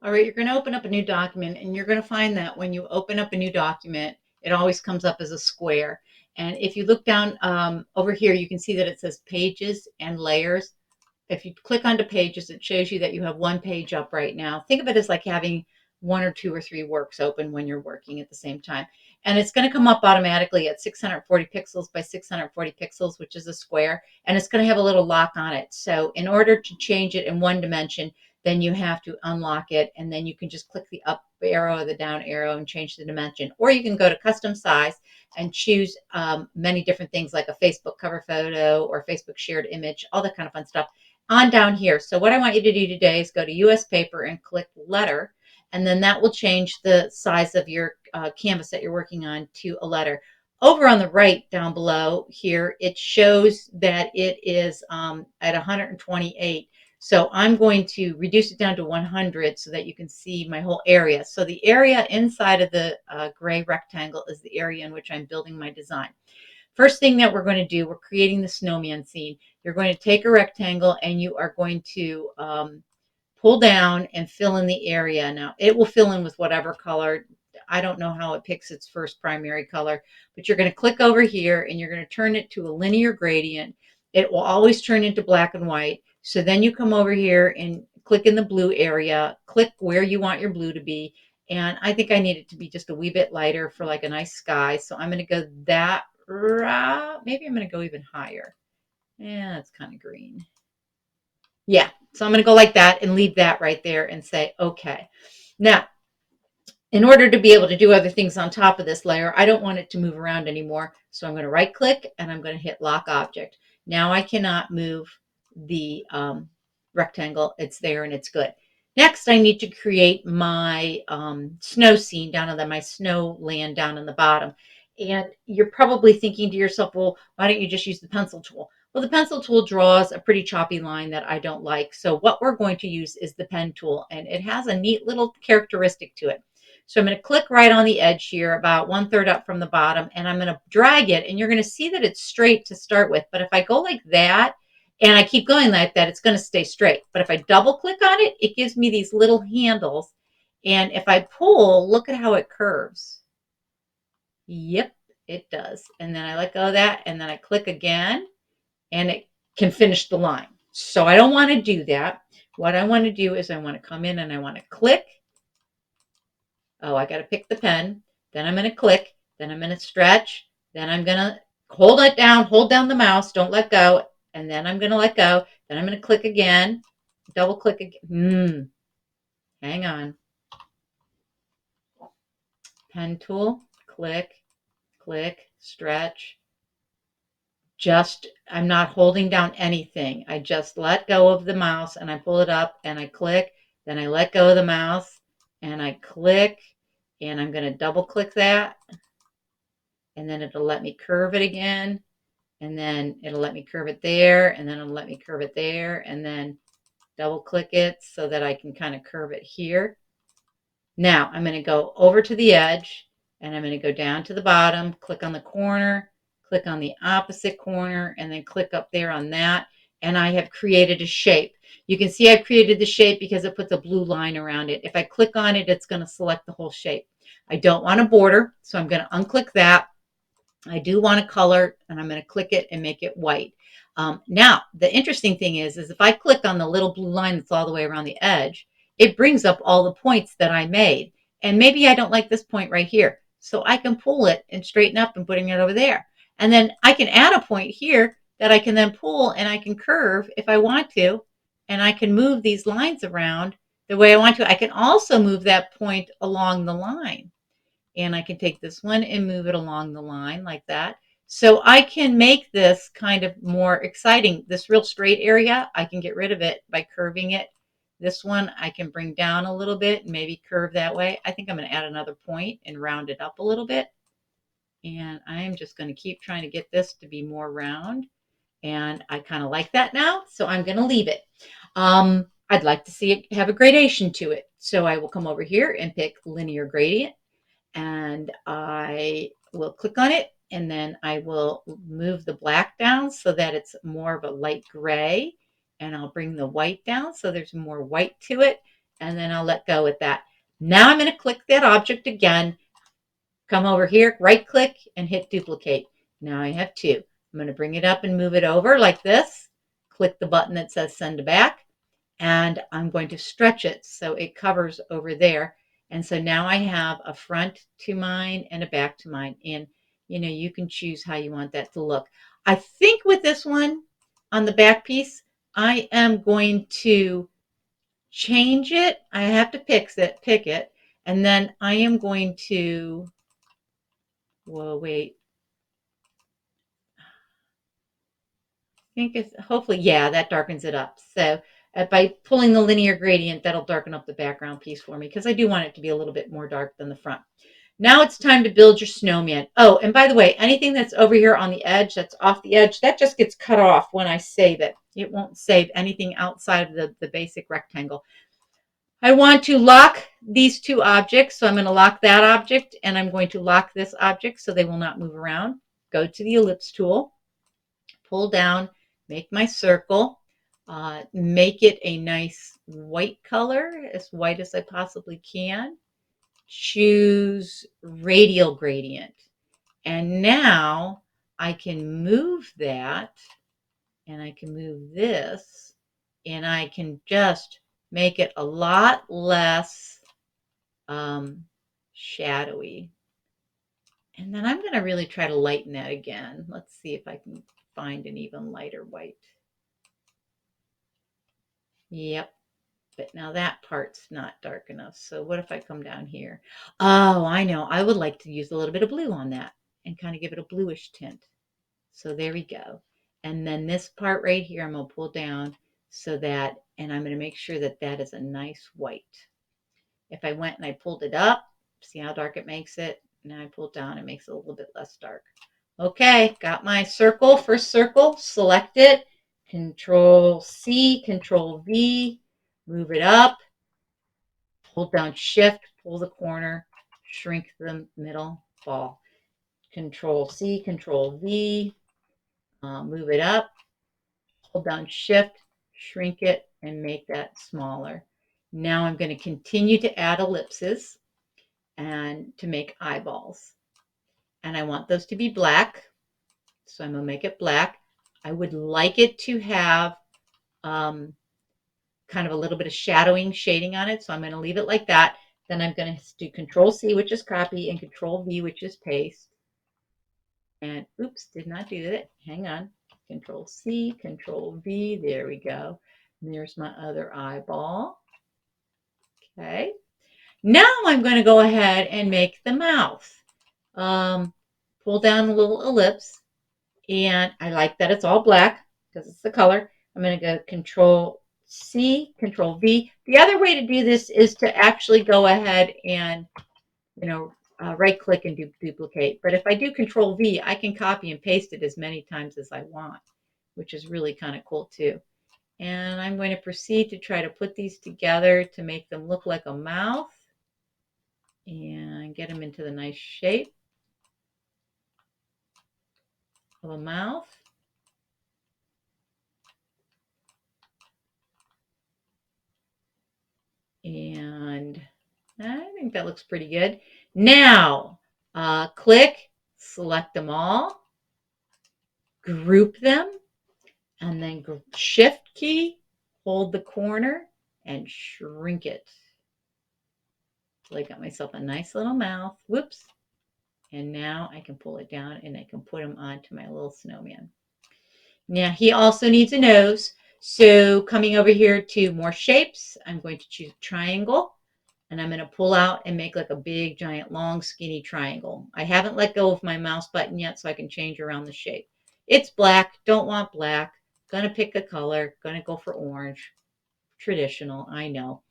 All right, you're going to open up a new document, and you're going to find that when you open up a new document, it always comes up as a square. And if you look down over here, you can see that it says pages and layers. If you click onto pages, it shows you that you have one page up right now. Think of it as like having one or two or three works open when you're working at the same time. And it's going to come up automatically at 640 pixels by 640 pixels, which is a square. And it's going to have a little lock on it. So in order to change it in one dimension, then you have to unlock it. And then you can just click the up arrow or the down arrow and change the dimension. Or you can go to custom size and choose many different things like a Facebook cover photo or Facebook shared image, all that kind of fun stuff on down here. So what I want you to do today is go to US paper and click letter, and then that will change the size of your canvas that you're working on to a letter. Over on the right down below here, it shows that it is at 128. So I'm going to reduce it down to 100 so that you can see my whole area. So the area inside of the gray rectangle is the area in which I'm building my design. First thing that we're going to do, we're creating the snowman scene. You're going to take a rectangle and you are going to pull down and fill in the area. Now, it will fill in with whatever color. I don't know how it picks its first primary color, but you're going to click over here and you're going to turn it to a linear gradient. It will always turn into black and white. So then you come over here and click in the blue area, click where you want your blue to be. And I think I need it to be just a wee bit lighter for like a nice sky. So I'm going to go that route. Maybe I'm going to go even higher. Yeah, that's kind of green. Yeah, so I'm going to go like that and leave that right there and say, okay. Now, in order to be able to do other things on top of this layer, I don't want it to move around anymore. So I'm going to right click and I'm going to hit lock object. Now I cannot move the rectangle. It's there and it's good. Next, I need to create my snow scene down on my snow land down in the bottom. And you're probably thinking to yourself, well, why don't you just use the pencil tool? Well, the pencil tool draws a pretty choppy line that I don't like. So what we're going to use is the pen tool, and it has a neat little characteristic to it. So I'm going to click right on the edge here, about 1/3 up from the bottom, and I'm going to drag it, and you're going to see that it's straight to start with. But if I go like that, and I keep going like that, it's going to stay straight. But if I double click on it, it gives me these little handles. And if I pull, look at how it curves. Yep, it does. And then I let go of that, and then I click again, and it can finish the line. So I don't want to do that. What I want to do is I want to come in and I want to click. Oh, I got to pick the pen. Then I'm going to click. Then I'm going to stretch. Then I'm going to hold down the mouse. Don't let go. And then I'm going to let go. Then I'm going to click again. Double click again. Hang on. Pen tool. Click, click, stretch. I'm not holding down anything. I just let go of the mouse and I pull it up and I click. Then I let go of the mouse and I click. And I'm going to double click that. And then it'll let me curve it again. And then it'll let me curve it there. And then it'll let me curve it there. And then double click it so that I can kind of curve it here. Now I'm going to go over to the edge and I'm going to go down to the bottom, click on the corner, click on the opposite corner, and then click up there on that. And I have created a shape. You can see I've created the shape because it puts a blue line around it. If I click on it, it's going to select the whole shape. I don't want a border, so I'm going to unclick that. I do want a color, and I'm going to click it and make it white. Now, the interesting thing is if I click on the little blue line that's all the way around the edge, it brings up all the points that I made. And maybe I don't like this point right here. So I can pull it and straighten up and putting it over there. And then I can add a point here that I can then pull and I can curve if I want to. And I can move these lines around the way I want to. I can also move that point along the line. And I can take this one and move it along the line like that. So I can make this kind of more exciting. This real straight area, I can get rid of it by curving it. This one I can bring down a little bit and maybe curve that way. I think I'm going to add another point and round it up a little bit. And I'm just going to keep trying to get this to be more round. And I kind of like that now, so I'm going to leave it. I'd like to see it have a gradation to it. So I will come over here and pick linear gradient. And I will click on it and then I will move the black down so that it's more of a light gray, and I'll bring the white down so there's more white to it, and then I'll let go with that. Now I'm going to click that object again, come over here, right click and hit duplicate. Now I have two. I'm going to bring it up and move it over like this. Click the button that says send to back, and I'm going to stretch it so it covers over there. And so now I have a front to mine and a back to mine. And you can choose how you want that to look. I think with this one on the back piece, I am going to change it. I have to pick it, and then I am going to, whoa, wait. I think it's hopefully, yeah, that darkens it up. So by pulling the linear gradient, that'll darken up the background piece for me because I do want it to be a little bit more dark than the front. Now it's time to build your snowman. Oh, and by the way, anything that's over here on the edge, that's off the edge, that just gets cut off when I save it. It won't save anything outside of the basic rectangle. I want to lock these two objects, so I'm going to lock that object, and I'm going to lock this object so they will not move around. Go to the ellipse tool, pull down, make my circle, make it a nice white color, as white as I possibly can. Choose radial gradient. And now I can move that, and I can move this, and I can just make it a lot less shadowy. And then I'm going to really try to lighten that again. Let's see if I can find an even lighter white. Yep. But now that part's not dark enough. So what if I come down here? Oh, I know. I would like to use a little bit of blue on that and kind of give it a bluish tint. So there we go. And then this part right here, I'm going to pull down so that, and I'm going to make sure that that is a nice white. If I went and I pulled it up, see how dark it makes it? Now I pull it down, it makes it a little bit less dark. Okay, got my circle, first circle, select it, Control C, Control V, move it up, hold down Shift, pull the corner, shrink the middle ball. Control C, Control V, move it up, hold down Shift, shrink it, and make that smaller. Now I'm going to continue to add ellipses and to make eyeballs. And I want those to be black. So I'm going to make it black. I would like it to have kind of a little bit of shading on it. So I'm going to leave it like that. Then I'm going to do Control C, which is copy, and Control V, which is paste. And oops, did not do that. Hang on. Control C, Control V. There we go. And there's my other eyeball. Okay. Now I'm going to go ahead and make the mouth. Pull down a little ellipse, and I like that it's all black because it's the color. I'm going to go Control C, Control V. The other way to do this is to actually go ahead and right click and duplicate. But if I do Control V, I can copy and paste it as many times as I want, which is really kind of cool too. And I'm going to proceed to try to put these together to make them look like a mouth and get them into the nice shape of a mouth. And I think that looks pretty good. Now, click, select them all, group them, and then Shift key, hold the corner, and shrink it. So I got myself a nice little mouth. Whoops. And now I can pull it down and I can put him onto my little snowman. Now he also needs a nose. So coming over here to more shapes, I'm going to choose triangle. And I'm going to pull out and make like a big, giant, long, skinny triangle. I haven't let go of my mouse button yet, so I can change around the shape. It's black. Don't want black. Gonna pick a color. Gonna go for orange. Traditional, I know.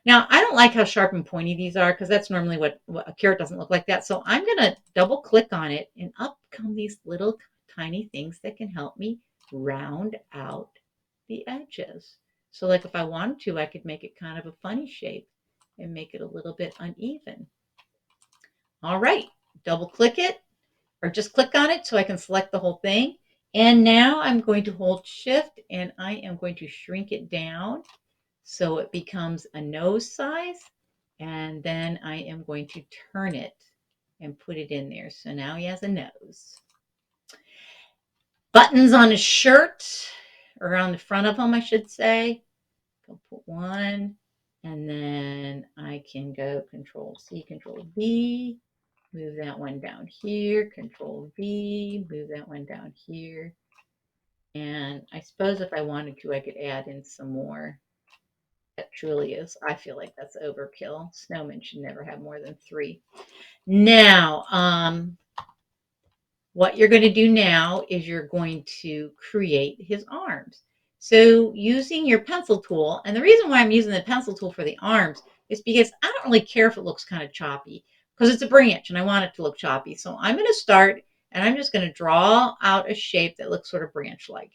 Now, I don't like how sharp and pointy these are because that's normally what a carrot doesn't look like that. So I'm going to double click on it, and up come these little tiny things that can help me round out the edges. So like if I wanted to, I could make it kind of a funny shape and make it a little bit uneven. All right, double click it or just click on it so I can select the whole thing. And now I'm going to hold Shift and I am going to shrink it down so it becomes a nose size. And then I am going to turn it and put it in there. So now he has a nose. Buttons on his shirt, or on the front of him, I should say. I'll put one, and then I can go Control C, Control V, move that one down here, Control V, move that one down here. And I suppose if I wanted to, I could add in some more. That truly is, I feel like that's overkill. Snowman should never have more than 3. Now, what you're going to do now is you're going to create his arms. So using your pencil tool, and the reason why I'm using the pencil tool for the arms is because I don't really care if it looks kind of choppy, because it's a branch and I want it to look choppy. So I'm going to start, and I'm just going to draw out a shape that looks sort of branch-like.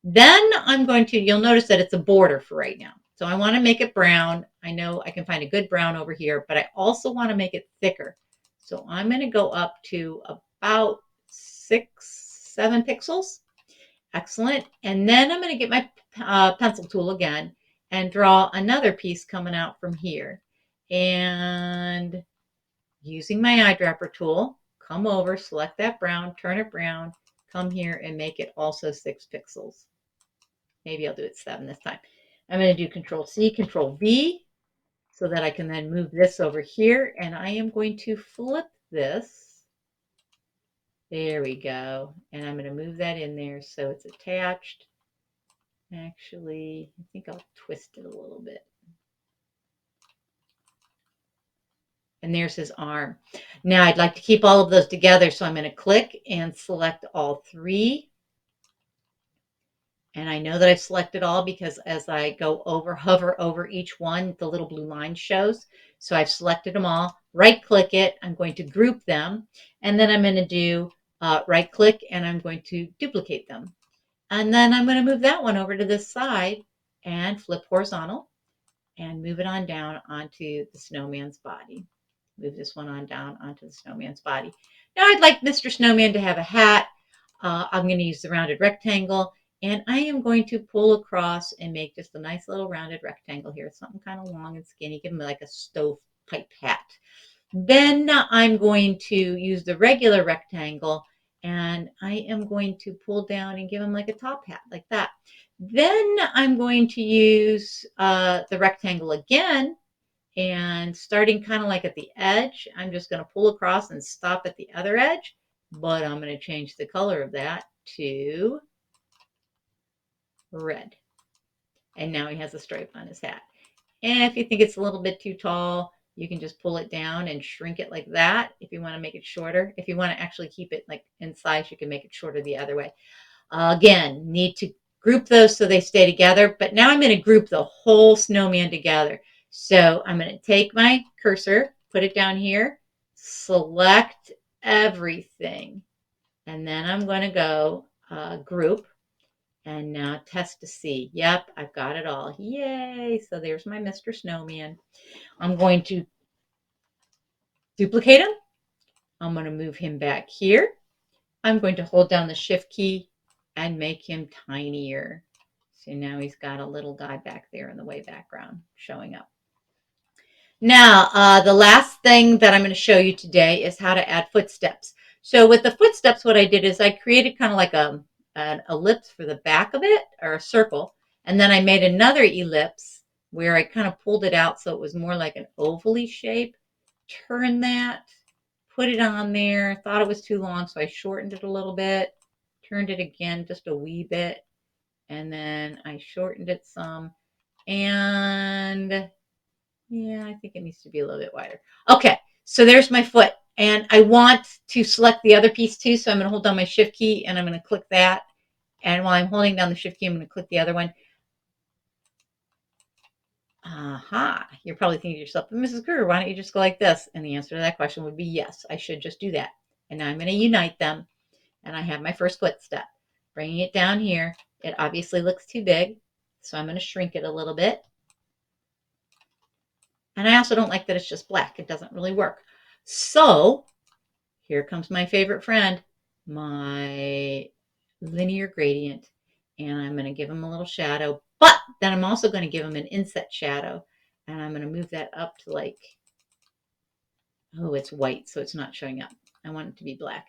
Then I'm going to, you'll notice that it's a border for right now. So I want to make it brown. I know I can find a good brown over here, but I also want to make it thicker. So I'm going to go up to about 6, 7 pixels. Excellent. And then I'm going to get my pencil tool again and draw another piece coming out from here. And using my eyedropper tool, come over, select that brown, turn it brown, come here and make it also 6 pixels. Maybe I'll do it 7 this time. I'm going to do Control C, Control V, so that I can then move this over here. And I am going to flip this. There we go. And I'm going to move that in there so it's attached. Actually, I think I'll twist it a little bit. And there's his arm. Now I'd like to keep all of those together, so I'm going to click and select all 3. And I know that I've selected all because as I go over, hover over each one, the little blue line shows. So I've selected them all. Right click it. I'm going to group them. And then I'm going to do right click and I'm going to duplicate them. And then I'm going to move that one over to this side and flip horizontal and move it on down onto the snowman's body. Move this one on down onto the snowman's body. Now I'd like Mr. Snowman to have a hat. I'm going to use the rounded rectangle, and I am going to pull across and make just a nice little rounded rectangle here. Something kind of long and skinny, give him like a stovepipe hat. Then I'm going to use the regular rectangle, and I am going to pull down and give him like a top hat, like that. Then I'm going to use the rectangle again, and starting kind of like at the edge, I'm just going to pull across and stop at the other edge, but I'm going to change the color of that to red. And now he has a stripe on his hat. And if you think it's a little bit too tall, you can just pull it down and shrink it like that if you want to make it shorter. If you want to actually keep it like in size, you can make it shorter the other way. Again, need to group those so they stay together. But now I'm going to group the whole snowman together. So I'm going to take my cursor, put it down here, select everything. And then I'm going to go group. And now test to see. Yep, I've got it all. Yay! So there's my Mr. Snowman. I'm going to duplicate him. I'm going to move him back here. I'm going to hold down the Shift key and make him tinier. So now he's got a little guy back there in the way background showing up. Now, the last thing that I'm going to show you today is how to add footsteps. So with the footsteps, what I did is I created kind of like an ellipse for the back of it, or a circle. And then I made another ellipse where I kind of pulled it out so it was more like an oval-y shape. Turn that, put it on there. Thought it was too long, so I shortened it a little bit. Turned it again just a wee bit. And then I shortened it some. And yeah, I think it needs to be a little bit wider. Okay, so there's my foot. And I want to select the other piece too, so I'm going to hold down my Shift key and I'm going to click that. And while I'm holding down the Shift key, I'm going to click the other one. Aha, you're probably thinking to yourself, Mrs. Kruger, why don't you just go like this? And the answer to that question would be yes, I should just do that. And now I'm going to unite them. And I have my first footstep. Bringing it down here. It obviously looks too big, so I'm going to shrink it a little bit. And I also don't like that it's just black. It doesn't really work. So here comes my favorite friend, my linear gradient. And I'm going to give him a little shadow. But then I'm also going to give him an inset shadow, and I'm going to move that up to like, oh, it's white, so it's not showing up. I want it to be black.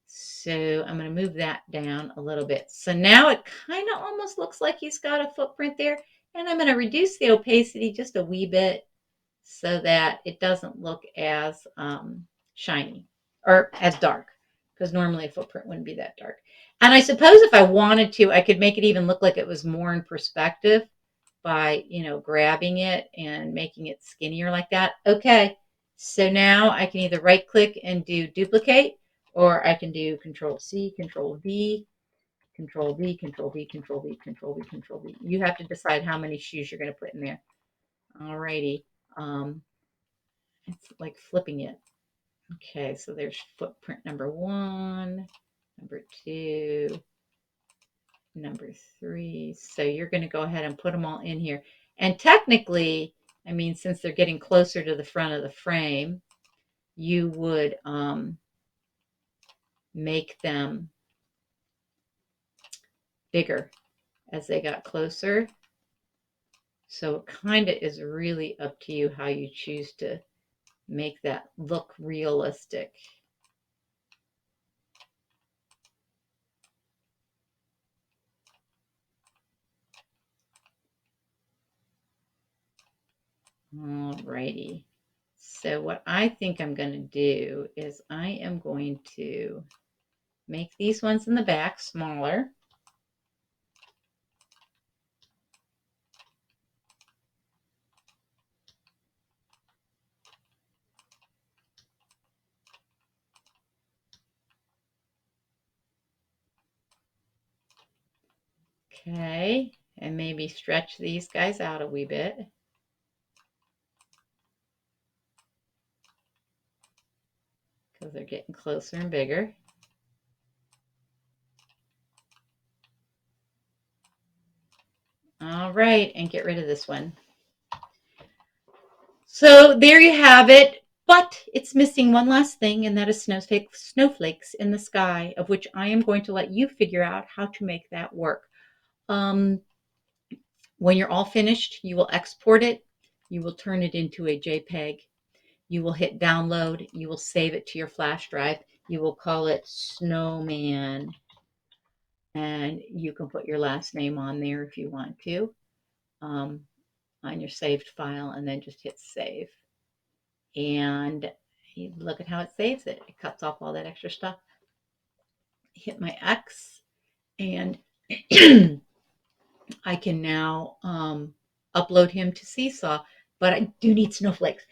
So I'm going to move that down a little bit. So now it kind of almost looks like he's got a footprint there. And I'm going to reduce the opacity just a wee bit so that it doesn't look as shiny or as dark, because normally a footprint wouldn't be that dark. And I suppose if I wanted to, I could make it even look like it was more in perspective by, grabbing it and making it skinnier like that. Okay, so now I can either right click and do duplicate, or I can do Control C, Control V, Control V, Control V, Control V, Control V, Control V. You have to decide how many shoes you're going to put in there. Alrighty. Um, it's like flipping it. Okay, so there's footprint number 1, number 2, number 3. So you're going to go ahead and put them all in here. And technically, I mean, since they're getting closer to the front of the frame, you would make them bigger as they got closer. So it kind of is really up to you how you choose to make that look realistic. Alrighty. So what I think I'm going to do is I am going to make these ones in the back smaller. Okay, and maybe stretch these guys out a wee bit. Because they're getting closer and bigger. All right, and get rid of this one. So there you have it. But it's missing one last thing, and that is snowflakes in the sky, of which I am going to let you figure out how to make that work. Um, when you're all finished, you will export it. You will turn it into a JPEG. You will hit download. You will save it to your flash drive. You will call it Snowman. And you can put your last name on there if you want to, on your saved file, and then just hit save. And look at how it saves it. It cuts off all that extra stuff. Hit my X, and I can now upload him to Seesaw. But I do need snowflakes.